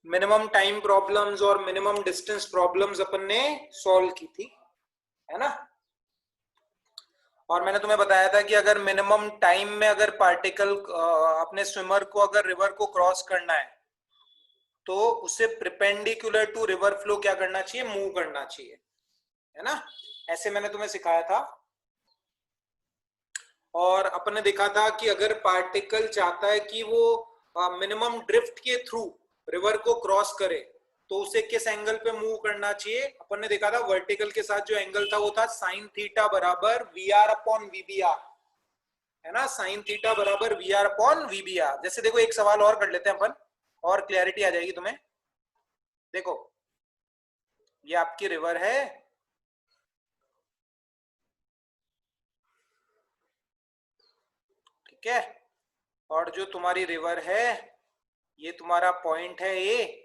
Minimum time problems और minimum distance problems अपन ने solve की थी, है ना। और मैंने तुम्हें बताया था कि अगर मिनिमम टाइम में अगर पार्टिकल अपने स्विमर को अगर रिवर को क्रॉस करना है तो उसे प्रिपेंडिकुलर टू रिवर फ्लो क्या करना चाहिए, मूव करना चाहिए, है ना। ऐसे मैंने तुम्हें सिखाया था। और अपन ने देखा था कि अगर पार्टिकल चाहता है कि वो मिनिमम ड्रिफ्ट के थ्रू रिवर को क्रॉस करे तो उसे किस एंगल पे मूव करना चाहिए। अपन ने देखा था वर्टिकल के साथ जो एंगल था वो था साइन थीटा बराबर वी आर अपॉन वीबीआर, है ना। साइन थीटा बराबर वी आर अपॉन वीबीआर। जैसे देखो एक सवाल और कर लेते हैं अपन, और क्लैरिटी आ जाएगी तुम्हें। देखो ये आपकी रिवर है, ठीक है। और जो तुम्हारी रिवर है ये तुम्हारा पॉइंट है ए,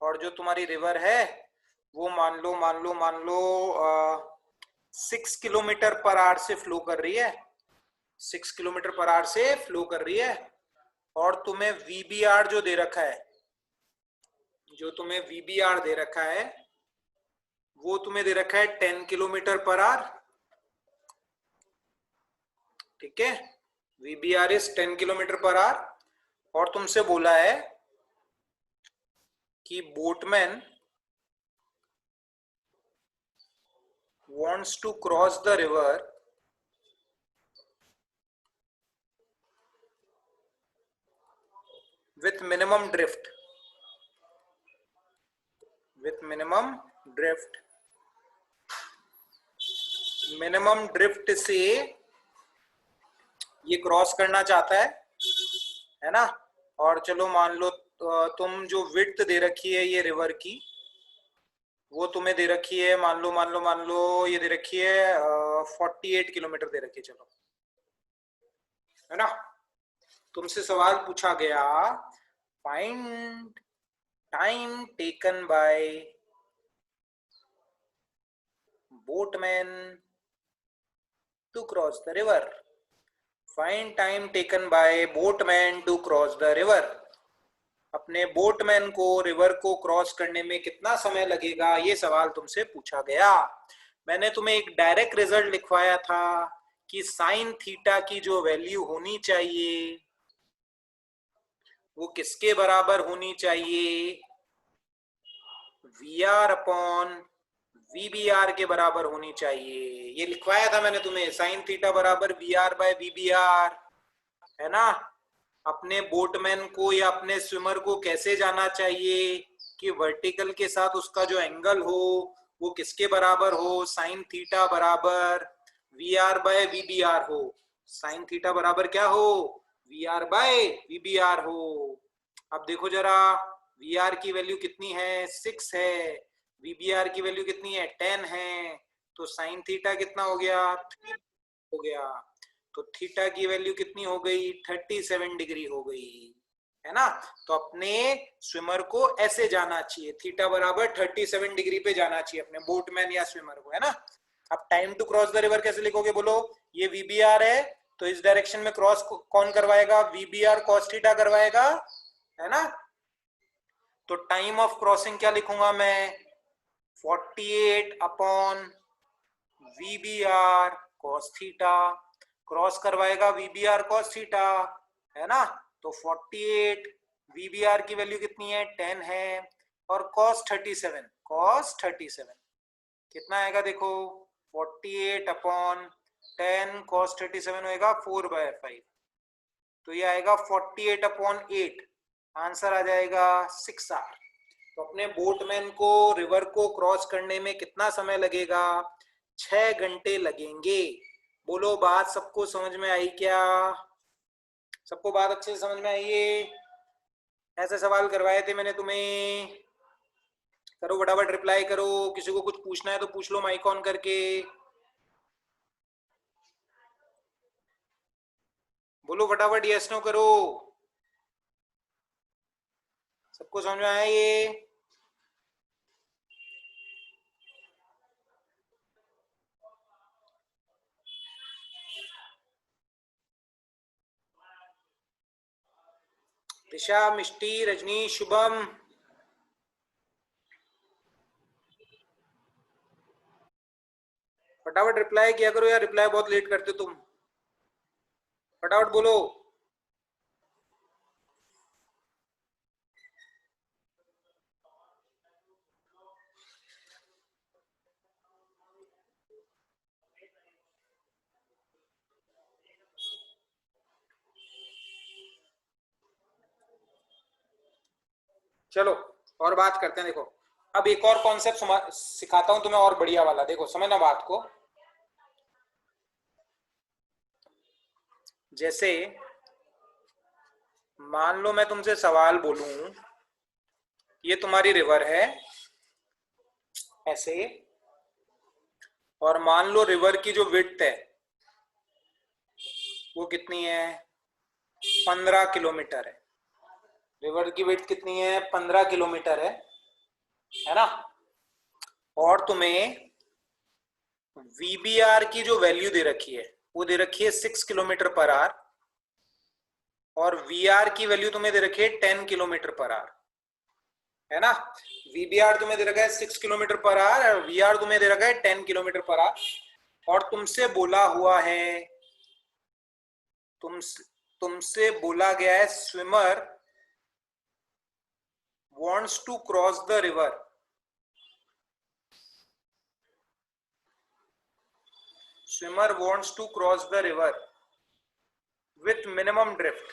और जो तुम्हारी रिवर है वो मान लो 6 किलोमीटर पर आवर से फ्लो कर रही है, 6 किलोमीटर पर आवर से फ्लो कर रही है। और तुम्हें वीबीआर जो दे रखा है, जो तुम्हें वीबीआर दे रखा है वो तुम्हें दे रखा है 10 किलोमीटर पर आवर, ठीक है। VBR is 10 kilometre per hour. और तुमसे बोला है कि boatman wants to cross the river with minimum drift, with minimum drift, minimum drift से ये क्रॉस करना चाहता है ना। और चलो मान लो तुम जो विड्थ दे रखी है ये रिवर की वो तुम्हें दे रखी है, मान लो ये दे रखी है 48 किलोमीटर दे रखी है, चलो, है ना। तुमसे सवाल पूछा गया find time taken by boatman to cross the river, find time taken by boatman to cross the river. अपने बोटमैन को रिवर को क्रॉस करने में कितना समय लगेगा, ये सवाल तुमसे पूछा गया। मैंने तुम्हें एक डायरेक्ट रिजल्ट लिखवाया था कि साइन थीटा की जो वैल्यू होनी चाहिए वो किसके बराबर होनी चाहिए, वी आर अपॉन वीबीआर के बराबर होनी चाहिए। ये लिखवाया था मैंने तुम्हें, साइन थीटा बराबर वी आर बाय वीबीआर, है ना। अपने बोटमैन को या अपने स्विमर को कैसे जाना चाहिए कि वर्टिकल के साथ उसका जो एंगल हो वो किसके बराबर हो, साइन थीटा बराबर वी आर बाय वीबीआर हो। साइन थीटा बराबर क्या हो, वी आर बाय वीबीआर हो। अब देखो जरा, वी आर की वैल्यू कितनी है, 6 है। वीबीआर की वैल्यू कितनी है, 10 है। तो साइन थीटा कितना हो गया, 3 हो गया। तो थीटा की वैल्यू कितनी हो गई, 37 डिग्री हो गई, है ना। तो अपने स्विमर को ऐसे जाना चाहिए, थीटा बराबर 37 डिग्री पे जाना चाहिए अपने बोटमैन या स्विमर को, है ना। अब time to cross the river कैसे लिखोगे बोलो, ये वीबीआर है तो इस डायरेक्शन में क्रॉस कौन करवाएगा, वीबीआर कॉस थीटा करवाएगा, है ना। तो टाइम ऑफ क्रॉसिंग क्या लिखूंगा मैं, 48 upon VBR cos theta. Cross करवाएगा वीबीआर कॉस थीटा, है ना। तो 48, वीबीआर की वैल्यू कितनी है, 10 है। और कॉस 37, कॉस 37 कितना आएगा देखो, 48 अपॉन 10 कॉस 37 होएगा 4/5। तो ये आएगा 48 अपॉन 8, आंसर आ जाएगा 6 आवर। तो अपने बोटमैन को रिवर को क्रॉस करने में कितना समय लगेगा, 6 घंटे लगेंगे। बोलो बात सबको समझ में आई क्या, सबको बात अच्छे से समझ में आई है। ऐसे सवाल करवाए थे मैंने तुम्हें, करो फटाफट रिप्लाई करो। किसी को कुछ पूछना है तो पूछ लो माइक ऑन करके, बोलो फटाफट यस नो करो। सबको समझ में आया ये, दिशा, मिष्टी, रजनी, शुभम, फटाफट रिप्लाई किया करो यार, रिप्लाई बहुत लेट करते तुम, फटाफट बोलो। चलो और बात करते हैं। देखो अब एक और कॉन्सेप्ट सिखाता हूं तुम्हें और बढ़िया वाला। देखो समझना बात को। जैसे मान लो मैं तुमसे सवाल बोलूं, ये तुम्हारी रिवर है ऐसे, और मान लो रिवर की जो विड्थ है वो कितनी है, 15 किलोमीटर है। रिवर की विड्थ कितनी है, 15 किलोमीटर है ना। और तुम्हें वीबीआर की जो वैल्यू दे रखी है वो दे रखी है 6 किलोमीटर पर आवर, और वीआर की वैल्यू तुम्हें दे रखी है 10 किलोमीटर पर आवर, है ना। वीबीआर तुम्हें दे रखा है 6 किलोमीटर पर आवर और वीआर तुम्हें दे रखा है 10 किलोमीटर पर आवर। और तुमसे बोला गया है swimmer wants to cross the river, swimmer wants to cross the river with minimum drift,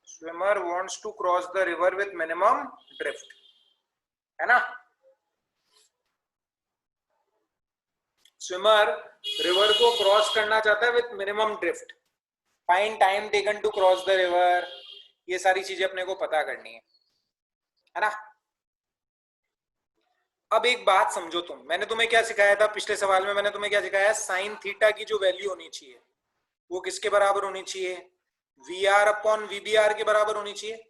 swimmer wants to cross the river with minimum drift, है ना। स्विमर रिवर को क्रॉस करना चाहता है with minimum drift, find time taken to cross the river, ये सारी चीजें अपने को पता करनी है ना। अब एक बात समझो तुम, मैंने तुम्हें क्या सिखाया था पिछले सवाल में, मैंने तुम्हें क्या सिखाया, साइन थीटा की जो वैल्यू होनी चाहिए वो किसके बराबर होनी चाहिए, वी आर अपॉन वीबीआर के बराबर होनी चाहिए।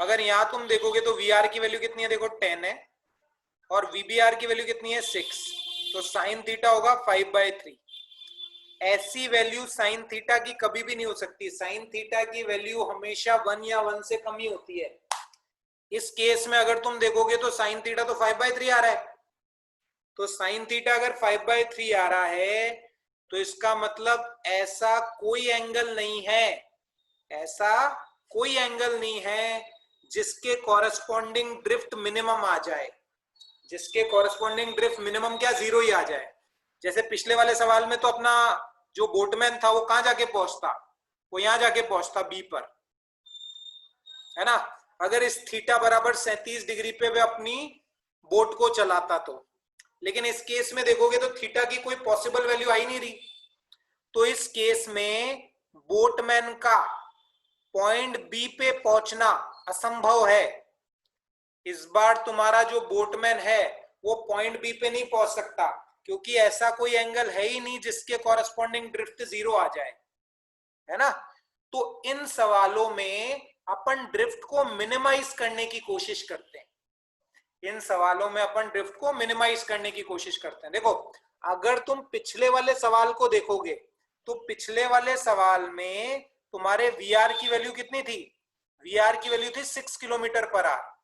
अगर यहां तुम देखोगे तो वी आर की वैल्यू कितनी है, देखो 10 है, और वीबीआर की वैल्यू कितनी है 6, तो साइन थीटा होगा 5/3। ऐसी वैल्यू साइन थीटा की कभी भी नहीं हो सकती, साइन थीटा की वैल्यू हमेशा 1 या 1 से कम ही होती है। इस केस में अगर तुम देखोगे तो साइन थीटा तो 5/3 आ रहा है, तो साइन थीटा अगर 5/3 आ रहा है तो इसका मतलब ऐसा कोई एंगल नहीं है, ऐसा कोई एंगल नहीं है जिसके कॉरेस्पॉन्डिंग ड्रिफ्ट मिनिमम आ जाए, जिसके कॉरेस्पॉन्डिंग ड्रिफ्ट मिनिमम क्या 0 ही आ जाए। जैसे पिछले वाले सवाल में तो अपना जो बोटमैन था वो कहां जाके पहुंचता, वो यहां जाके पहुंचता बी पर, है ना। अगर इस थीटा बराबर 37 डिग्री पे वे अपनी बोट को चलाता तो, लेकिन इस केस में देखोगे तो थीटा की कोई पॉसिबल वैल्यू आई नहीं रही, तो इस केस में बोटमैन का पॉइंट बी पे पहुंचना असंभव है। इस बार तुम्हारा जो बोटमैन है वो पॉइंट बी पे नहीं पहुंच सकता, क्योंकि ऐसा कोई एंगल है ही नहीं जिसके कॉरेस्पॉन्डिंग ड्रिफ्ट 0 आ जाए, है ना। तो इन सवालों में अपन ड्रिफ्ट को मिनिमाइज करने की कोशिश करते हैं, इन सवालों में अपन ड्रिफ्ट को मिनिमाइज करने की कोशिश करते हैं। देखो अगर तुम पिछले वाले सवाल को देखोगे तो पिछले वाले सवाल में तुम्हारे वीआर की वैल्यू कितनी थी, वीआर की वैल्यू थी 6 किलोमीटर पर आवर,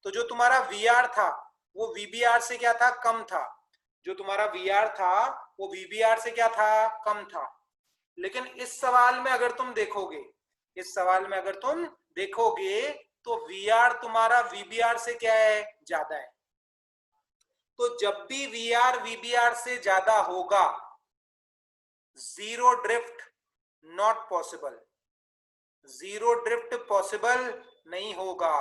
तो जो तुम्हारा वीआर था वो वीबीआर से क्या था, कम था, जो तुम्हारा वीआर था वो वीबीआर से क्या था, कम था। लेकिन इस सवाल में अगर तुम देखोगे, इस सवाल में अगर तुम देखोगे तो वीआर तुम्हारा वीबीआर से क्या है, ज्यादा है। तो जब भी वीआर वीबीआर से ज्यादा होगा, zero drift not possible, zero drift possible नहीं होगा,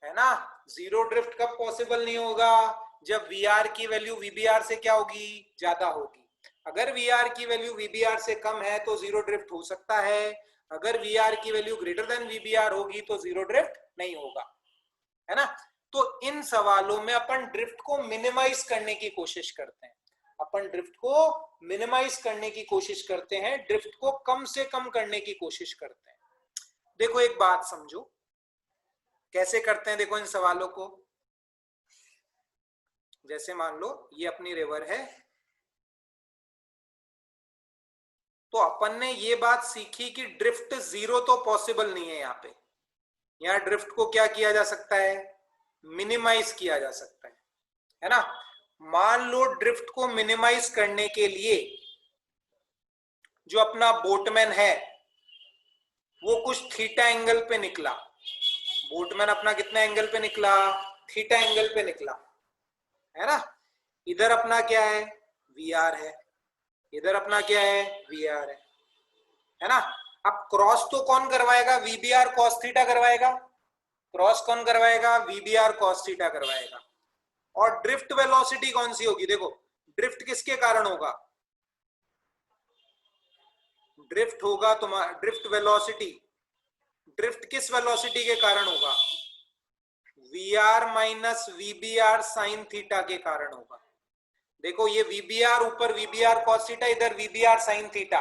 है ना। जीरो ड्रिफ्ट कब पॉसिबल नहीं होगा, जब वीआर की वैल्यू वीबीआर से क्या होगी, ज्यादा होगी। अगर वीआर की वैल्यू वीबीआर से कम है तो जीरो ड्रिफ्ट हो सकता है, अगर वीआर की वैल्यू ग्रेटर देन वीबीआर होगी तो जीरो ड्रिफ्ट नहीं होगा, है ना। तो इन सवालों में अपन ड्रिफ्ट को मिनिमाइज करने की कोशिश करते हैं, अपन ड्रिफ्ट को मिनिमाइज करने की कोशिश करते हैं, ड्रिफ्ट को कम से कम करने की कोशिश करते हैं। देखो एक बात समझो कैसे करते हैं, देखो इन सवालों को। जैसे मान लो ये अपनी रिवर है, तो अपन ने ये बात सीखी कि ड्रिफ्ट 0 तो पॉसिबल नहीं है, यहाँ पे यहाँ ड्रिफ्ट को क्या किया जा सकता है, मिनिमाइज किया जा सकता है ना। मान लो ड्रिफ्ट को मिनिमाइज करने के लिए जो अपना बोटमैन है वो कुछ थीटा एंगल पे निकला। बोटमैन अपना कितना एंगल पे निकला? थीटा एंगल पे निकला, है ना। इधर अपना क्या है? वी आर है, इधर अपना क्या है? वी आर है ना। अब क्रॉस तो कौन करवाएगा? वीबीआर कॉस थीटा करवाएगा। क्रॉस कौन करवाएगा? वीबीआर कॉस थीटा करवाएगा। और ड्रिफ्ट वेलोसिटी कौन सी होगी? देखो ड्रिफ्ट किसके कारण होगा? ड्रिफ्ट होगा तुम्हारा, ड्रिफ्ट वेलोसिटी, ड्रिफ्ट किस वेलोसिटी के कारण होगा? V R minus VBR sine theta के कारण होगा। देखो ये वीबीआर ऊपर वीबीआर कॉस थीटा, इधर वीबीआर साइन थीटा,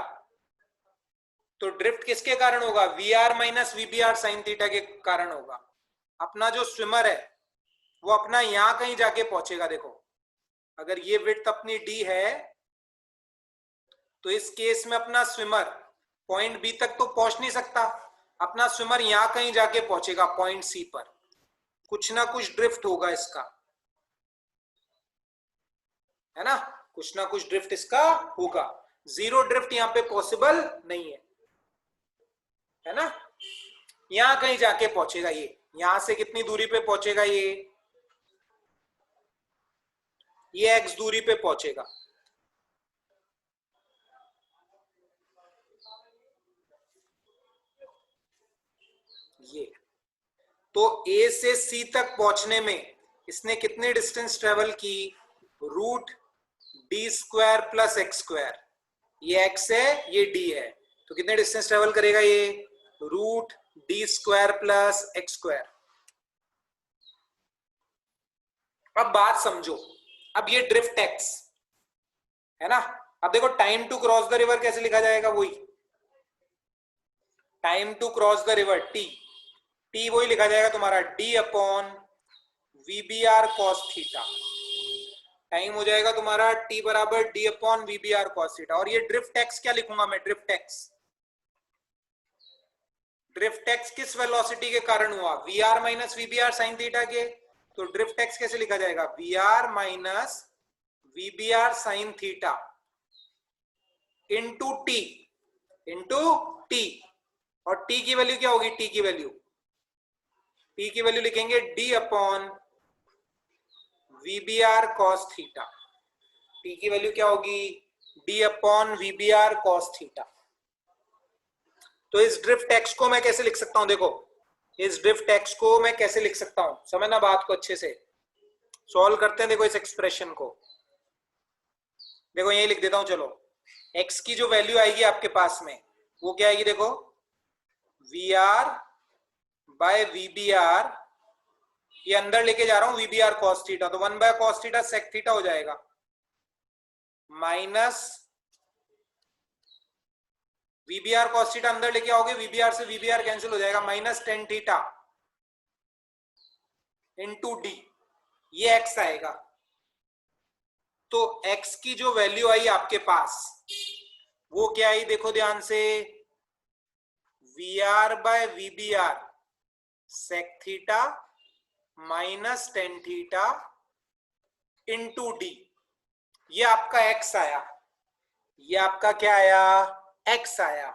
तो ड्रिफ्ट किसके कारण होगा? V R minus VBR sine theta के कारण होगा। अपना जो स्विमर है वो अपना यहां कहीं जाके पहुंचेगा। देखो अगर ये विड्थ अपनी डी है तो इस केस में अपना स्विमर पॉइंट बी तक तो पहुंच नहीं सकता, अपना स्विमर यहां कहीं जाके पहुंचेगा पॉइंट सी पर। कुछ ना कुछ ड्रिफ्ट होगा इसका, है ना, कुछ ना कुछ ड्रिफ्ट इसका होगा। जीरो ड्रिफ्ट यहां पे पॉसिबल नहीं है ना। यहां कहीं जाके पहुंचेगा ये, यहां से कितनी दूरी पे पहुंचेगा ये एक्स दूरी पे पहुंचेगा। ये तो ए से सी तक पहुंचने में इसने कितनी डिस्टेंस ट्रेवल की? Root D square plus X square. ये एक्स है, ये डी है, तो कितने डिस्टेंस ट्रेवल करेगा ये? Root D square plus X square. अब बात समझो, अब ये ड्रिफ्ट एक्स है ना। अब देखो time to cross the river कैसे लिखा जाएगा? वही time to cross the river T वही लिखा जाएगा तुम्हारा D upon VBR cos theta. Time हो जाएगा तुम्हारा टी बराबर D upon VBR cos theta. और ये ड्रिफ्ट एक्स क्या लिखूंगा मैं? ड्रिफ्ट एक्स किस वेलोसिटी के कारण हुआ? V R minus VBR sine theta के। तो ड्रिफ्ट एक्स कैसे लिखा जाएगा? V R minus VBR sine theta into T. और टी की वैल्यू क्या होगी? टी की वैल्यू लिखेंगे D upon VBR cos theta. T की वैल्यू क्या होगी? D upon VBR cos theta. तो इस ड्रिफ्ट एक्स को मैं कैसे लिख सकता हूं? देखो इस ड्रिफ्ट एक्स को मैं कैसे लिख सकता हूं, समझना बात को अच्छे से। सॉल्व करते हैं। देखो इस एक्सप्रेशन को देखो यही लिख देता हूं। चलो एक्स की जो वैल्यू आएगी आपके पास में वो क्या आएगी? देखो वी आर बाय वीबीआर, ये अंदर लेके जा रहा हूं वीबीआर कॉस थीटा, तो 1 by cos theta sec theta हो जाएगा, माइनस वीबीआर कॉस थीटा अंदर लेके आओगे, वीबीआर से वीबीआर कैंसिल हो जाएगा, minus ten theta into D, ये एक्स आएगा। तो एक्स की जो वैल्यू आई आपके पास वो क्या आई? देखो ध्यान से, V R by VBR sec theta minus ten theta into D, ये आपका एक्स आया। ये आपका क्या आया? एक्स आया।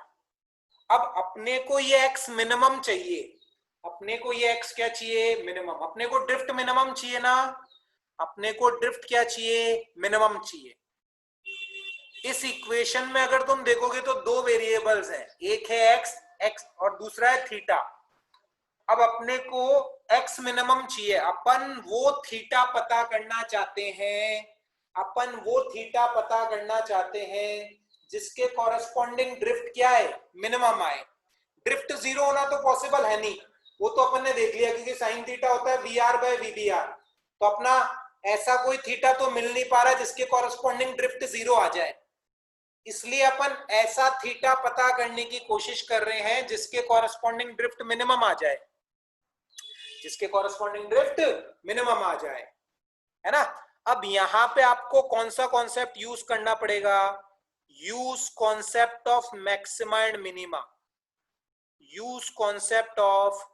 अब अपने को ये एक्स मिनिमम चाहिए, अपने को ये एक्स क्या चाहिए? मिनिमम। अपने को ड्रिफ्ट मिनिमम चाहिए ना, अपने को ड्रिफ्ट क्या चाहिए? मिनिमम चाहिए। इस इक्वेशन में अगर तुम देखोगे तो दो वेरिएबल्स हैं, एक है एक्स और दूसरा है थीटा। अब अपने को एक्स मिनिमम चाहिए, अपन वो थीटा पता करना चाहते हैं, अपन वो थीटा पता करना चाहते हैं जिसके कॉरेस्पॉन्डिंग ड्रिफ्ट क्या है? मिनिमम आए। ड्रिफ्ट जीरो होना तो पॉसिबल है नहीं, वो तो अपन ने देख लिया, क्योंकि साइन थीटा होता है वी आर बाय वीबीआर। तो अपना ऐसा कोई थीटा तो मिल नहीं पा रहा जिसके कॉरेस्पॉन्डिंग ड्रिफ्ट जीरो आ जाए, इसलिए अपन ऐसा थीटा पता करने की कोशिश कर रहे हैं जिसके कॉरेस्पॉन्डिंग ड्रिफ्ट मिनिमम आ जाए, जिसके कॉरेस्पॉन्डिंग ड्रिफ्ट मिनिमम आ जाए, है ना। अब यहां पे आपको कौन सा कॉन्सेप्ट यूज करना पड़ेगा? Use concept of maxima and minima. Use concept of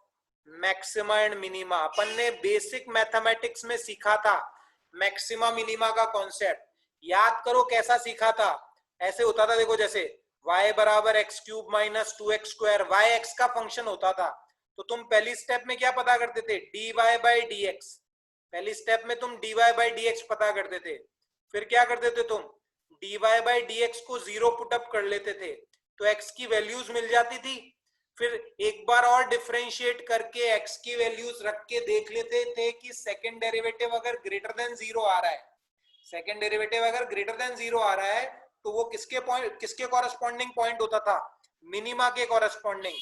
maxima and minima. अपन ने बेसिक मैथमेटिक्स में सीखा था मैक्सिमा मिनिमा का कॉन्सेप्ट। याद करो कैसा सीखा था। ऐसे होता था देखो, जैसे y बराबर X cube minus 2x², Y X का फंक्शन होता था। तो तुम पहली स्टेप में क्या पता करते थे, dy बाई डी एक्स। पहली स्टेप में तुम dy बाई डी एक्स पता करते थे। फिर क्या करते थे तुम, dy बाई डी एक्स को जीरो पुटअप कर लेते थे, तो x की वैल्यूज मिल जाती थी। फिर एक बार और डिफरेंशिएट करके x की वैल्यूज रख के देख लेते थे कि सेकंड डेरिवेटिव अगर ग्रेटर देन जीरो आ रहा है, सेकंड डेरिवेटिव अगर ग्रेटर देन जीरो आ रहा है तो वो किसके कॉरेस्पॉन्डिंग पॉइंट होता था, मिनिमा के कॉरेस्पॉन्डिंग।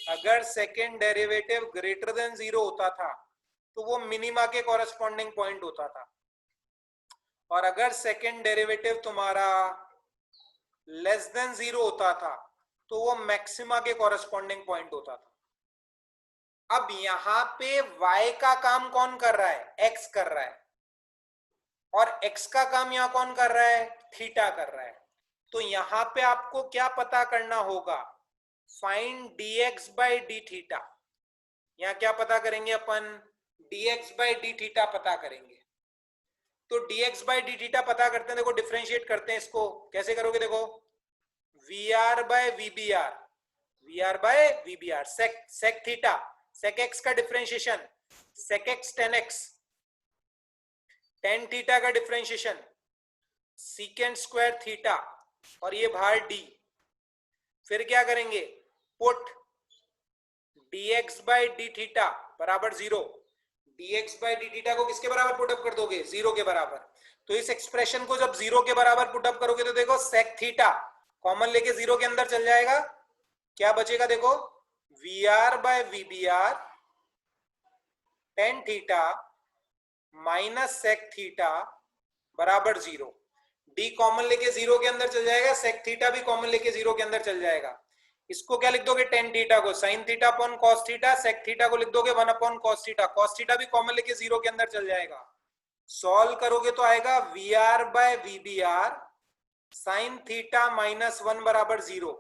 अगर second derivative greater than zero होता था तो वो मिनिमा के कॉरेस्पॉन्डिंग पॉइंट होता था। और अगर सेकंड डेरिवेटिव तुम्हारा लेस देन जीरो होता था तो वो मैक्सिमा के कॉरेस्पॉन्डिंग पॉइंट होता था। अब यहां पे y का काम कौन कर रहा है, x कर रहा है, और x का काम यहां कौन कर रहा है, थीटा कर रहा है। तो यहां पे आपको क्या पता करना होगा, find dx by d theta. यहां क्या पता करेंगे अपन, dx बाई डी थीटा पता करेंगे। तो dx बाई डी थीटा पता करते हैं, देखो डिफरेंशिएट करते हैं इसको। कैसे करोगे, देखो vr by vbr, vr by vbr, sec theta, sec x का differentiation sec x tan x, tan theta का डिफरेंशिएशन secant स्क्वायर थीटा, और ये बाहर d। फिर क्या करेंगे, put dx by d theta बराबर zero. dx by d theta को किसके बराबर पुटअप कर दोगे, जीरो के बराबर। तो इस एक्सप्रेशन को जब जीरो के बराबर पुटअप करोगे तो देखो sec थीटा कॉमन लेके जीरो के अंदर चल जाएगा, क्या बचेगा देखो, vr by vbr tan theta minus sec theta बराबर जीरो। d कॉमन लेके जीरो के अंदर चल जाएगा, sec थीटा भी कॉमन लेके जीरो के अंदर चल जाएगा। इसको क्या लिख दोगे, tan थीटा को sin theta upon cos theta, sec theta को लिख दोगे 1 upon cos theta, cos theta भी कॉमन लेके जीरो के अंदर चल जाएगा। सॉल्व करोगे तो आएगा vr by vbr sin theta minus 1 बराबर जीरो।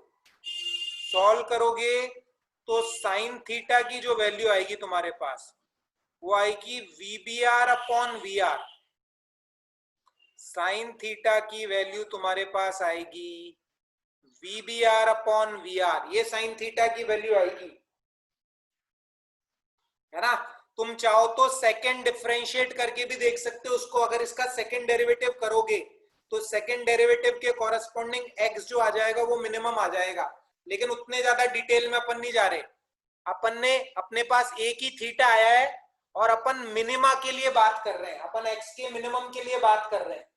सॉल्व करोगे तो sin थीटा की जो वैल्यू आएगी तुम्हारे पास वो आएगी vbr upon vr। Sine theta की वैल्यू तुम्हारे पास आएगी vbr अपॉन vr, ये साइन थीटा की वैल्यू आएगी, है ना। तुम चाहो तो सेकंड डिफरेंशिएट करके भी देख सकते हो उसको। अगर इसका सेकंड डेरिवेटिव करोगे तो सेकंड डेरिवेटिव के कॉरेस्पॉन्डिंग x जो आ जाएगा वो मिनिमम आ जाएगा। लेकिन उतने ज्यादा डिटेल में अपन नहीं जा रहे, अपन ने अपने पास एक ही थीटा आया है और अपन मिनिमा के लिए बात कर रहे हैं, अपन x के मिनिमम के लिए बात कर रहे हैं।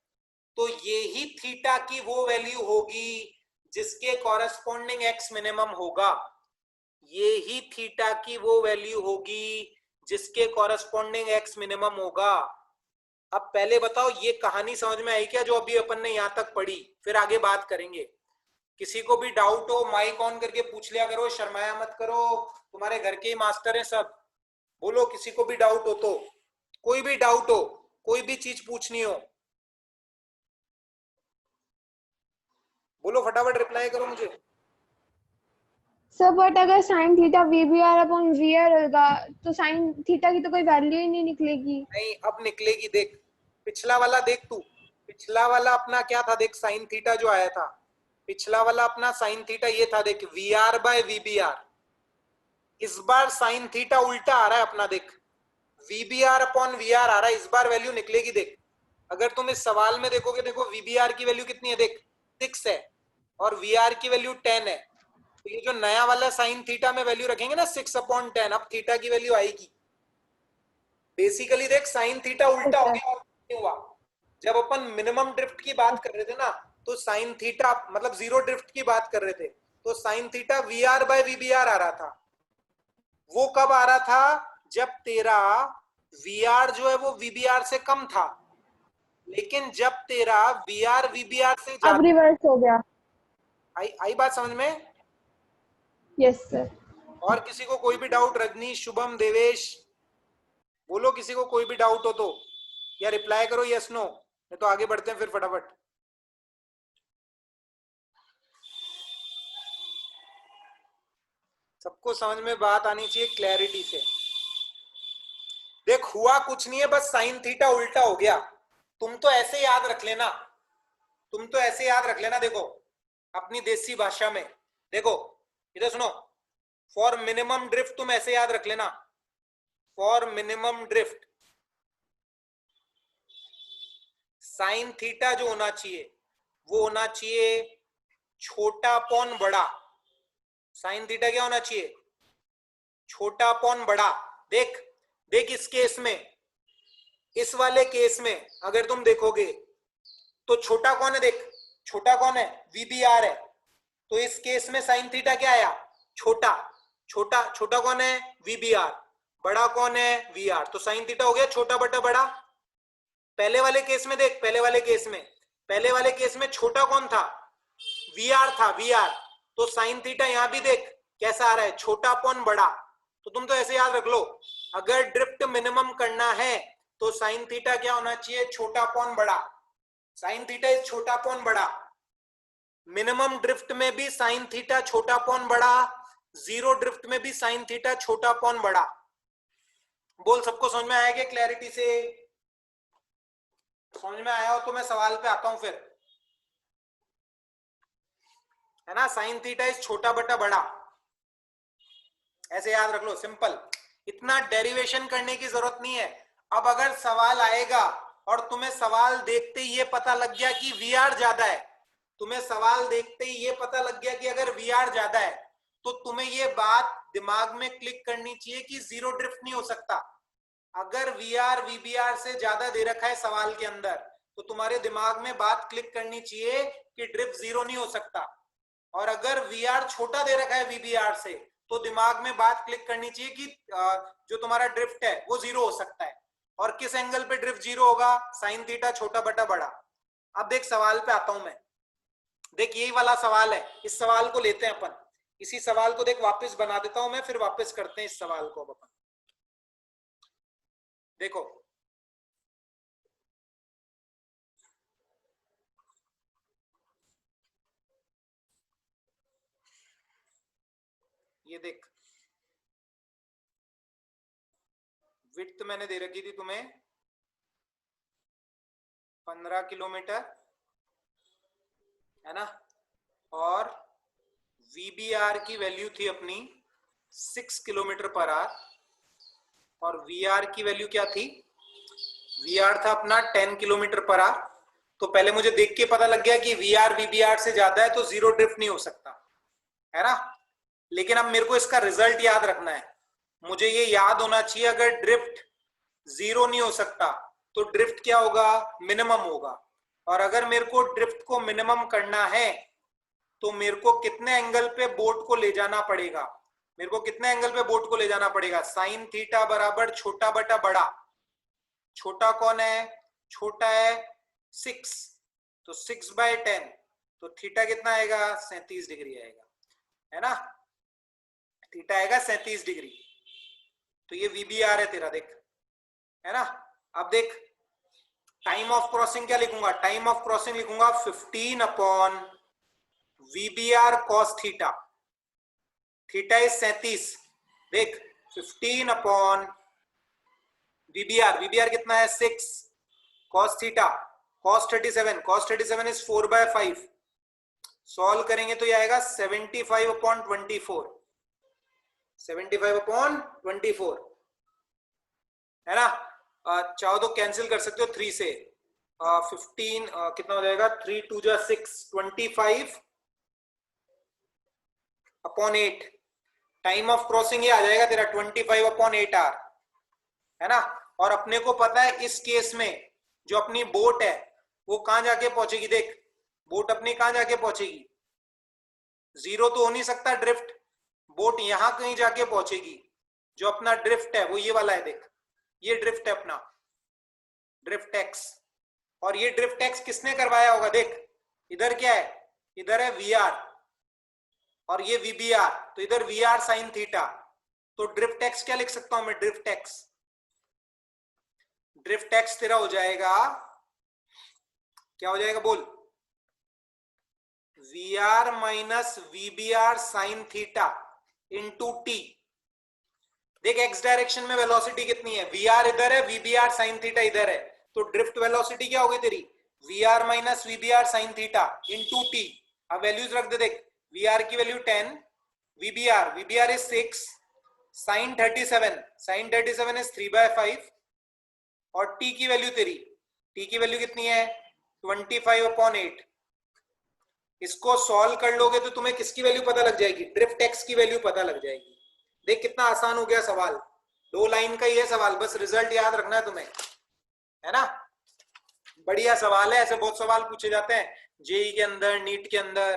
तो ये ही थीटा की वो वैल्यू होगी जिसके कॉरेस्पॉन्डिंग x मिनिमम होगा, ये ही थीटा की वो वैल्यू होगी जिसके कॉरेस्पॉन्डिंग x मिनिमम होगा। अब पहले बताओ ये कहानी समझ में आई क्या, जो अभी अपन ने यहां तक पढ़ी, फिर आगे बात करेंगे। किसी को भी डाउट हो माइक ऑन करके पूछ लिया करो, शर्माया मत करो, तुम्हारे घर के ही मास्टर हैं सब। बोलो किसी को भी डाउट हो तो, कोई भी डाउट हो, कोई भी चीज पूछनी हो, बोलो फटाफट रिप्लाई करो मुझे। सर बट अगर sine theta VBR upon VR होगा तो साइन थीटा की तो कोई वैल्यू ही नहीं निकलेगी। नहीं, अब निकलेगी, देख पिछला वाला देख तू, पिछला वाला अपना क्या था देख, साइन थीटा जो आया था, पिछला वाला अपना साइन थीटा ये था देख, वी आर बाय वीबीआर। इस बार साइन थीटा उल्टा आ रहा है अपना, देख वीबीआर अपॉन वीआर आ रहा है, इस बार वैल्यू निकलेगी देख। अगर तुम इस सवाल में देखोगे, देखो वीबीआर की वैल्यू कितनी है देख, 6 है, और वीआर की वैल्यू 10 है। तो ये जो नया वाला साइन थीटा में वैल्यू रखेंगे ना 6/10, अब थीटा की वैल्यू आएगी। बेसिकली देख साइन थीटा उल्टा हो सर गया, और नहीं हुआ। जब अपन मिनिमम ड्रिफ्ट की बात कर रहे थे ना, तो साइन थीटा मतलब जीरो ड्रिफ्ट की बात कर रहे थे, तो sine theta V R by VBR आ रहा था। वो कब आ रहा था, जब तेरा वी आर जो है वो वीबीआर से कम था। लेकिन जब तेरा वी आर वीबीआर से अब ज्यादा, रिवर्स हो गया। आई बात समझ में। Yes sir. और किसी को कोई भी डाउट, रजनीश, शुभम, देवेश, बोलो किसी को कोई भी डाउट हो तो, या रिप्लाई करो यस नो, नहीं तो आगे बढ़ते हैं फिर फटाफट। सबको समझ में बात आनी चाहिए क्लैरिटी से। हुआ कुछ नहीं है, बस साइन थीटा उल्टा हो गया। तुम तो ऐसे याद रख लेना, तुम तो ऐसे याद रख लेना। देखो अपनी देसी भाषा में, देखो इधर सुनो, फॉर मिनिमम ड्रिफ्ट तुम ऐसे याद रख लेना, for minimum drift sine theta जो होना चाहिए वो होना चाहिए छोटा अपॉन बड़ा। साइन थीटा क्या होना चाहिए? छोटा अपॉन बड़ा। देख देख इस केस में, इस वाले केस में अगर तुम देखोगे तो छोटा कौन है? देख छोटा कौन है? वीबीआर है। तो इस केस में साइन थीटा क्या आया? छोटा। छोटा छोटा कौन है? वीबीआर। बड़ा कौन है? वीआर। तो साइन थीटा हो गया छोटा बटा बड़ा। पहले वाले केस में देख, पहले वाले केस में छोटा कौन था? वीआर था, वीआर। तो साइन थीटा यहां भी देख कैसा आ रहा है? छोटा अपॉन बड़ा। तो तुम तो ऐसे याद रख लो, अगर ड्रिफ्ट मिनिमम करना है तो साइन थीटा क्या होना चाहिए? छोटा अपॉन बड़ा। साइन थीटा इज छोटा अपॉन बड़ा। मिनिमम ड्रिफ्ट में भी साइन थीटा छोटा अपॉन बड़ा, जीरो ड्रिफ्ट में भी साइन थीटा छोटा अपॉन बड़ा। बोल सबको समझ में आया क्या? क्लैरिटी से समझ में आया हो तो मैं सवाल पे आता हूं फिर, है ना? साइन थीटा इज छोटा बटा बड़ा, ऐसे याद रख लो, सिंपल। इतना डेरिवेशन करने की जरूरत नहीं है। अब अगर सवाल आएगा और तुम्हें सवाल देखते ही ये पता लग गया कि वी आर ज्यादा है, तुम्हें सवाल देखते ही ये पता लग गया कि अगर वी आर ज्यादा है, तो तुम्हें ये बात दिमाग में क्लिक करनी चाहिए कि जीरो ड्रिफ्ट नहीं हो सकता। अगर वी आर वीबीआर से ज्यादा दे रखा है सवाल के अंदर, तो तुम्हारे दिमाग में बात क्लिक करनी चाहिए कि ड्रिफ्ट जीरो नहीं हो सकता। और अगर वी आर छोटा दे रखा है वीबीआर से, तो दिमाग में बात क्लिक करनी चाहिए कि जो तुम्हारा ड्रिफ्ट है वो जीरो हो सकता है। और किस एंगल पे ड्रिफ्ट जीरो होगा? साइन थीटा छोटा बटा बड़ा। अब देख सवाल पे आता हूं मैं, देख यही वाला सवाल है, इस सवाल को लेते हैं अपन। इसी सवाल को देख वापस बना देता हूं मैं, फिर वापस करते हैं इस सवाल को अब अपन। देखो ये देख, विड्थ मैंने दे रखी थी तुम्हें 15 किलोमीटर, है ना? और वीबीआर की वैल्यू थी अपनी 6 किलोमीटर पर आवर। और वीआर की वैल्यू क्या थी? वीआर था अपना 10 किलोमीटर पर आवर। तो पहले मुझे देख के पता लग गया कि वीआर वीबीआर से ज्यादा है तो जीरो ड्रिफ्ट नहीं हो सकता, है ना? लेकिन अब मेरे को इसका रिजल्ट याद रखना है। मुझे ये याद होना चाहिए, अगर ड्रिफ्ट जीरो नहीं हो सकता तो ड्रिफ्ट क्या होगा? मिनिमम होगा। और अगर मेरे को ड्रिफ्ट को मिनिमम करना है तो मेरे को कितने एंगल पे बोट को ले जाना पड़ेगा? मेरे को कितने एंगल पे बोट को ले जाना पड़ेगा? साइन थीटा बराबर छोटा बटा बड़ा। छोटा कौन है? छोटा है 6, तो 6/10, तो थीटा कितना आएगा? 37 डिग्री आएगा, है ना? थीटा आएगा 37 डिग्री। तो ये वीबीआर है तेरा, देख, है ना? अब देख टाइम ऑफ क्रॉसिंग क्या लिखूंगा? टाइम ऑफ क्रॉसिंग लिखूंगा 15 upon VBR cos theta. Theta is 37, देख 15 अपॉन वीबीआर, वीबीआर कितना है? 6, cos theta cos 37, cos 37 is 4/5। Solve करेंगे तो ये आएगा 75 अपॉन 24, 75 अपॉन 24, है ना? चाहो तो कैंसिल कर सकते हो 3 से। 15 कितना हो जाएगा? 3 2 जा 6, 25 अपॉन 8। टाइम ऑफ क्रॉसिंग ये आ जाएगा तेरा 25 अपॉन 8 आर, है ना? और अपने को पता है इस केस में जो अपनी बोट है वो कहां जाके पहुंचेगी? देख बोट अपनी कहां जाके पहुंचेगी? जीरो तो हो नहीं सकता ड्रिफ्ट, बोट यहां कहीं जाके पहुंचेगी। जो अपना ड्रिफ्ट है वो ये वाला है, देख ये ड्रिफ्ट है अपना, ड्रिफ्ट एक्स। और ये ड्रिफ्ट एक्स किसने करवाया होगा? देख इधर क्या है? इधर है वीआर और ये वीबीआर, तो इधर वीआर साइन थीटा। तो ड्रिफ्ट एक्स क्या लिख सकता हूं मैं? ड्रिफ्ट एक्स, ड्रिफ्ट एक्स तेरा हो जाएगा, क्या हो जाएगा बोल? VR minus VBR sine theta into T. देख एक्स डायरेक्शन में वेलोसिटी कितनी है, वी आर इधर है, V B R sine theta इधर है, तो ड्रिफ्ट वेलोसिटी क्या होगी तेरी, V R minus V B R sine theta into T. अब वैल्यूज रख दे, देख वी आर की value 10, V B R is 6, sine 37, sine 37 is 3/5, और टी की वैल्यू तेरी, टी की वैल्यू कितनी है 25/8। इसको सॉल्व कर लोगे तो तुम्हें किसकी वैल्यू पता लग जाएगी, ड्रिफ्ट एक्स की वैल्यू पता लग जाएगी। देख कितना आसान हो गया सवाल, 2 लाइन का ही है सवाल, बस रिजल्ट याद रखना है तुम्हें, है ना। बढ़िया सवाल है, ऐसे बहुत सवाल पूछे जाते हैं जेई के अंदर, नीट के अंदर,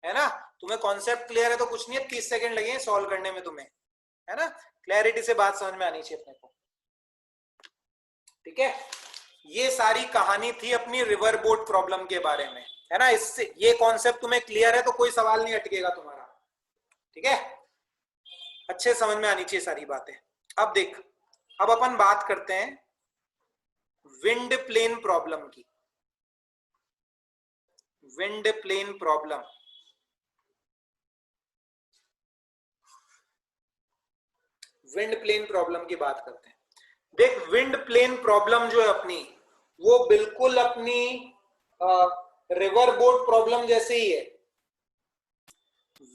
है ना। तुम्हें कॉन्सेप्ट क्लियर है तो कुछ नहीं है, 30 सेकंड लगे सॉल्व करने में तुम्हें, है ना। क्लैरिटी से बात समझ में आनी चाहिए अपने को, ठीक है। ये सारी कहानी थी अपनी रिवर बोट प्रॉब्लम के बारे में, है ना। इससे ये कॉन्सेप्ट तुम्हें क्लियर है तो कोई सवाल नहीं अटकेगा तुम्हारा, ठीक है। अच्छे समझ में आनी चाहिए सारी बातें। अब देख, अब अपन बात करते हैं विंड प्लेन प्रॉब्लम की। Wind plane problem, wind plane problem की बात करते हैं। देख विंड प्लेन प्रॉब्लम जो है अपनी, वो बिल्कुल अपनी रिवर बोट प्रॉब्लम जैसे ही है।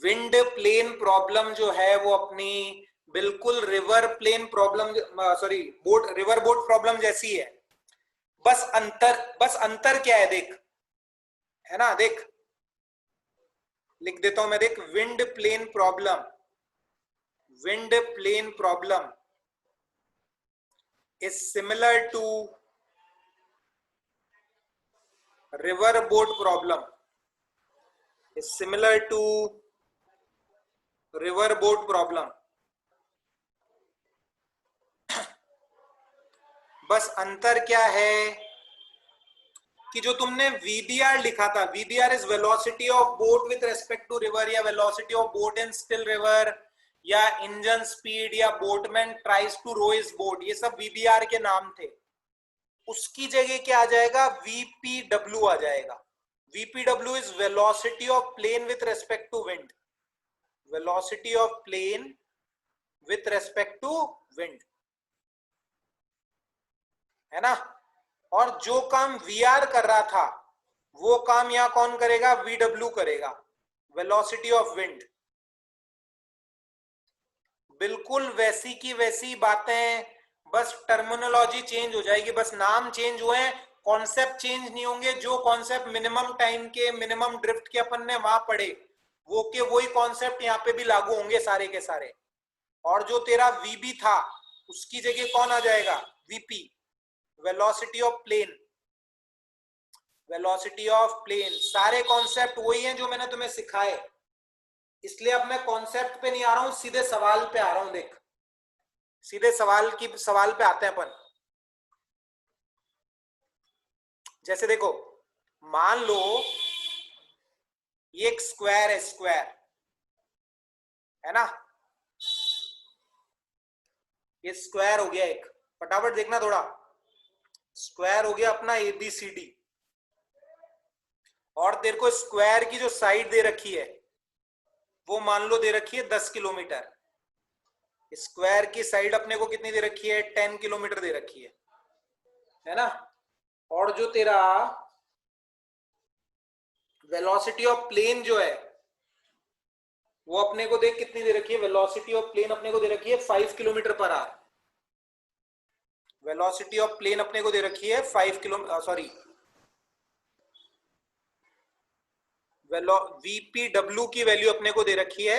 विंड प्लेन प्रॉब्लम जो है वो अपनी बिल्कुल river plane problem, sorry boat, river boat problem जैसी है। बस अंतर क्या है देख, है ना। देख लिख देता हूं मैं, देख wind plane problem, wind plane problem is similar to river boat problem, is similar to river boat problem। बस अंतर क्या है कि जो तुमने VBR लिखा था, VBR is velocity of boat with respect to river, या velocity of boat in still river, या इंजन स्पीड, या boatman tries to row his boat, ये सब VBR के नाम थे। उसकी जगह क्या आ जाएगा, VPW आ जाएगा। VPW is velocity of plane with respect to wind, velocity of plane with respect to wind, है ना। और जो काम VR कर रहा था वो काम यहां कौन करेगा, VW करेगा, वेलोसिटी ऑफ विंड। बिल्कुल वैसी की वैसी बातें, बस टर्मिनोलॉजी चेंज हो जाएगी, बस नाम चेंज हुए हैं, कॉन्सेप्ट चेंज नहीं होंगे। जो कॉन्सेप्ट मिनिमम टाइम के, मिनिमम ड्रिफ्ट के अपन ने वहां पढ़े, वो के वही कॉन्सेप्ट यहाँ पे भी लागू होंगे सारे के सारे। और जो तेरा VB था उसकी जगह कौन आ जाएगा, VP, velocity of plane, velocity of plane. सारे कॉन्सेप्ट वही हैं जो मैंने तुम्हें सिखाए, इसलिए अब मैं कॉन्सेप्ट पे नहीं आ रहा हूं, सीधे सवाल पे आ रहा हूं। देख सीधे सवाल पे आते हैं अपन। जैसे देखो, मान लो ये एक स्क्वायर है, स्क्वायर है ना, ये स्क्वायर हो गया एक, फटाफट देखना थोड़ा, स्क्वायर हो गया अपना ABCD। और तेरे को स्क्वायर की जो साइड दे रखी है वो मान लो दे रखी है 10 किलोमीटर। स्क्वायर की साइड अपने को कितनी दे रखी है, 10 किलोमीटर दे रखी है ना। और जो तेरा वेलोसिटी ऑफ प्लेन जो है वो अपने को देख कितनी दे रखी है, वेलोसिटी ऑफ प्लेन अपने को दे रखी है 5 kilometre per hour. Velocity of plane अपने को दे रखी है 5 किलोमीटर, सॉरी VPW की वैल्यू अपने को दे रखी है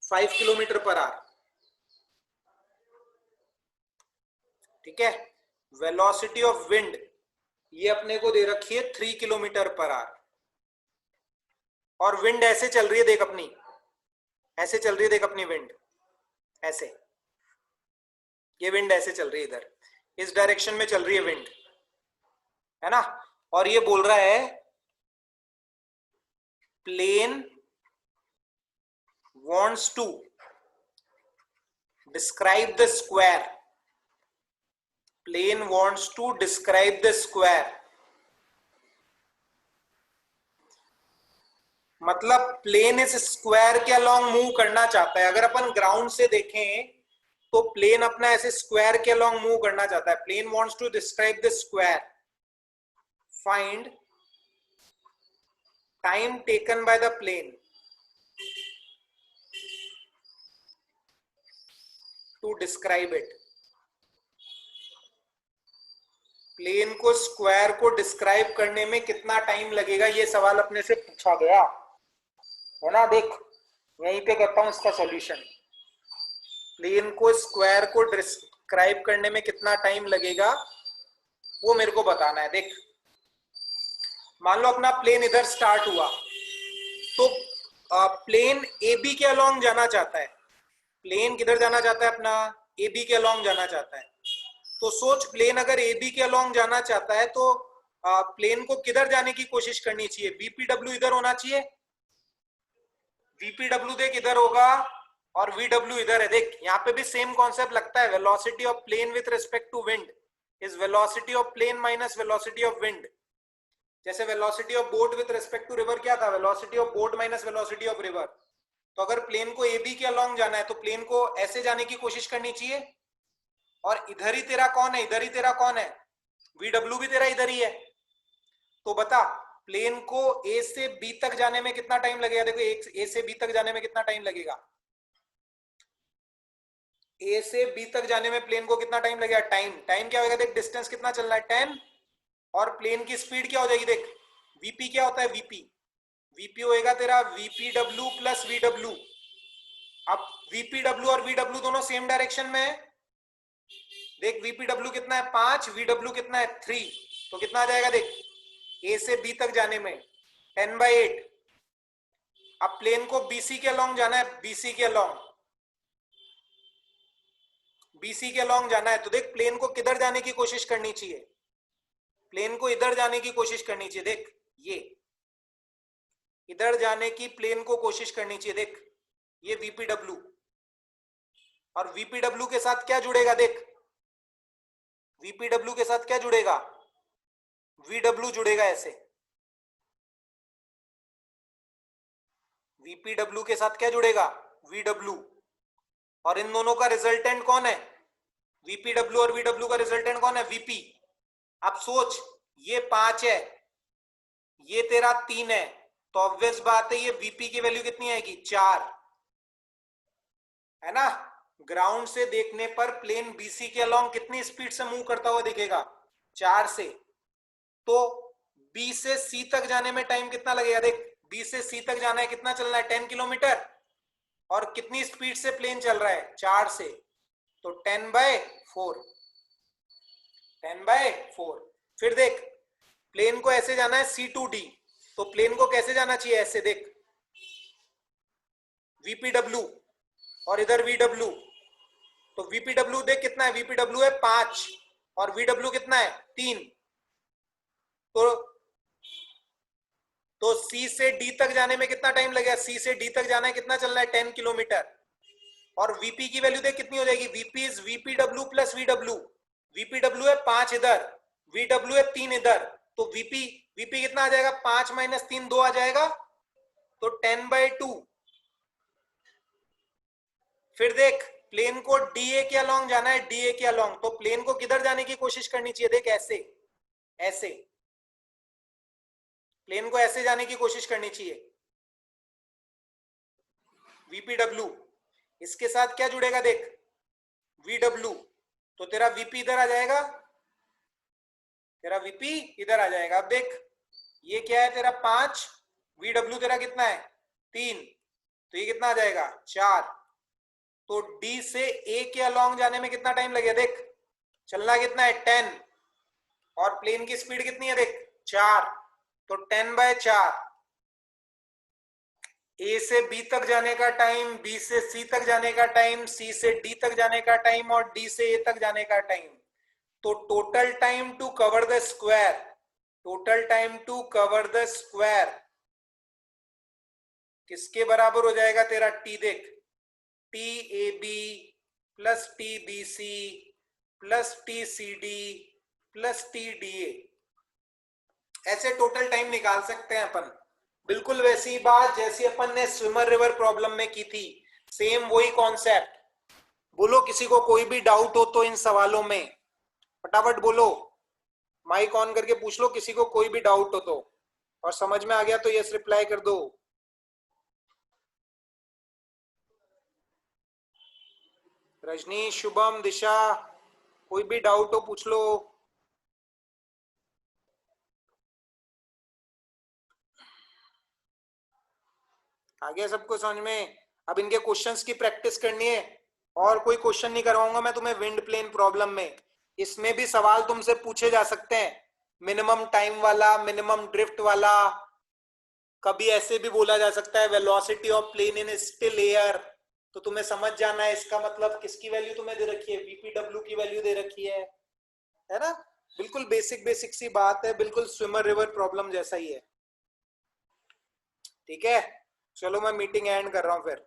5 किलोमीटर पर आवर, ठीक है। वेलोसिटी ऑफ विंड ये अपने को दे रखी है 3 किलोमीटर पर आवर। और विंड ऐसे चल रही है देख अपनी, ऐसे चल रही है देख अपनी विंड, ऐसे, ये विंड ऐसे चल रही है इधर, इस डायरेक्शन में चल रही है विंड, है ना। और ये बोल रहा है plane wants to describe the square, plane wants to describe the square मतलब प्लेन इस स्क्वायर के अलोंग मूव करना चाहता है। अगर अपन ग्राउंड से देखें तो प्लेन अपना ऐसे स्क्वायर के अलोंग मूव करना चाहता है। Plane wants to describe the square. Find time taken by the plane to describe it. Plane को स्क्वायर को डिस्क्राइब करने में कितना टाइम लगेगा, ये सवाल अपने से पूछा गया है ना। देख यहीं पे करता हूं इसका सॉल्यूशन। प्लेन को स्क्वायर को डिस्क्राइब करने में कितना टाइम लगेगा वो मेरे को बताना है। देख मान लो अपना प्लेन इधर स्टार्ट हुआ तो प्लेन ए बी के अलोंग जाना चाहता है। प्लेन किधर जाना चाहता है अपना, ए बी के अलोंग जाना चाहता है। तो सोच प्लेन अगर ए बी के अलोंग जाना चाहता है तो प्लेन को किधर जाने की कोशिश करनी चाहिए, वीपीडब्ल्यू इधर होना चाहिए। वीपीडब्ल्यू देख इधर होगा और वीडब्ल्यू इधर है। देख यहाँ पे भी सेम कॉन्सेप्ट लगता है। Velocity of plane with respect to wind is velocity of plane minus velocity of wind. जैसे velocity of boat with respect to river क्या था, velocity of boat minus velocity of river. तो अगर plane को A B के along जाना है तो प्लेन को ऐसे जाने की कोशिश करनी चाहिए। और इधर ही तेरा कौन है, इधर ही तेरा कौन है, वीडब्ल्यू भी तेरा इधर ही है। तो बता प्लेन को ए से बी तक जाने में कितना टाइम लगेगा। देखो ए से बी तक जाने में कितना टाइम लगेगा, ए से बी तक जाने में प्लेन को कितना टाइम लगेगा। टाइम क्या होगा, देख डिस्टेंस कितना चल रहा है 10 और प्लेन की स्पीड क्या हो जाएगी। देख वीपी क्या होता है, वीपी होएगा तेरा वीपीडब्ल्यू प्लस वीडब्ल्यू। अब वीपीडब्ल्यू और वीडब्ल्यू दोनों सेम डायरेक्शन में है। देख वीपीडब्ल्यू कितना है 5, वीडब्ल्यू कितना है 3। तो कितना आ जाएगा देख ए से बी तक जाने में 10/8। अब प्लेन को बीसी के अलोंग जाना है, बीसी के अलोंग जाना है। तो देख प्लेन को किधर जाने की कोशिश करनी चाहिए, प्लेन को इधर जाने की कोशिश करनी चाहिए। देख ये इधर जाने की प्लेन को कोशिश करनी चाहिए। देख ये वीपीडब्ल्यू और वीपीडब्ल्यू के साथ क्या जुड़ेगा, देख वीपीडब्ल्यू के साथ क्या जुड़ेगा, वीडब्ल्यू जुड़ेगा ऐसे। वीपीडब्ल्यू के साथ क्या जुड़ेगा, वीडब्ल्यू। और इन दोनों का रिजल्टेंट कौन है, वीपीडब्ल्यू और वीडब्ल्यू का रिजल्टेंट कौन है, वीपी। अब सोच ये 5 है, ये तेरा 3 है, तो ऑब्वियस बात है ये वीपी की वैल्यू कितनी आएगी 4, है ना। ग्राउंड से देखने पर प्लेन बीसी के अलोंग कितनी स्पीड से मूव करता हुआ दिखेगा, 4 से। तो बी से सी तक जाने में टाइम कितना लगेगा, देख बी से सी तक जाना है, कितना चलना है 10 किलोमीटर। और कितनी स्पीड से प्लेन चल रहा है 4 से, तो 10/4। 10/4। फिर देख प्लेन को ऐसे जाना है C2D, तो प्लेन को कैसे जाना चाहिए ऐसे, देख VPW और इधर VW। तो VPW देख कितना है, VPW है 5 और VW कितना है 3। तो C से D तक जाने में कितना टाइम लगेगा, C से D तक जाना है, कितना चलना है 10 किलोमीटर। और VP की वैल्यू देख कितनी हो जाएगी, VP is VPW plus VW। VPW है 5 इधर, VW है 3 इधर, तो VP कितना आ जाएगा 5 - 3 2 आ जाएगा, तो 10/2। फिर देख प्लेन को DA के अलोंग जाना है, DA के अलोंग। तो प्लेन को किधर जाने की कोशिश करनी चाहिए, देख ऐसे, ऐसे प्लेन को ऐसे जाने की कोशिश करनी चाहिए। VPW इसके साथ क्या जुड़ेगा, देख VW, तो तेरा VP इधर आ जाएगा, तेरा VP इधर आ जाएगा। अब देख ये क्या है तेरा 5, VW तेरा कितना है 3, तो ये कितना आ जाएगा 4। तो D से A के अलोंग जाने में कितना टाइम लगेगा, देख चलना कितना है 10 और प्लेन की स्पीड कितनी है देख 4, तो 10/4। A से B तक जाने का टाइम, B से C तक जाने का टाइम, C से D तक जाने का टाइम और D से A तक जाने का टाइम। तो total time to cover the square, total time to cover the square किसके बराबर हो जाएगा तेरा T, देख TAB plus TBC plus TCD plus TDA। ऐसे टोटल टाइम निकाल सकते हैं अपन। बिल्कुल वैसी ही बात जैसी अपन ने स्विमर रिवर प्रॉब्लम में की थी, सेम वही कॉन्सेप्ट। बोलो किसी को कोई भी डाउट हो तो इन सवालों में, फटाफट बोलो, माइक ऑन करके पूछ लो किसी को कोई भी डाउट हो तो, और समझ में आ गया तो यस रिप्लाई कर दो। रजनी, शुभम, दिशा, कोई भी डाउट हो पूछ लो। आ गया सबको समझ में? अब इनके क्वेश्चंस की प्रैक्टिस करनी है, और कोई क्वेश्चन नहीं करवाऊंगा मैं तुम्हें विंड प्लेन प्रॉब्लम में। इसमें भी सवाल तुमसे पूछे जा सकते हैं, मिनिमम टाइम वाला, मिनिमम ड्रिफ्ट वाला। कभी ऐसे भी बोला जा सकता है velocity of plane in still air, तो तुम्हें समझ जाना है इसका मतलब किसकी वैल्यू तुम्हें दे रखी है, वीपीडब्ल्यू की वैल्यू दे रखी है ना? बिल्कुल बेसिक बेसिक सी बात है, बिल्कुल स्विमर रिवर प्रॉब्लम जैसा ही है। ठीक है, चलो मैं मीटिंग एंड कर रहा हूं फिर।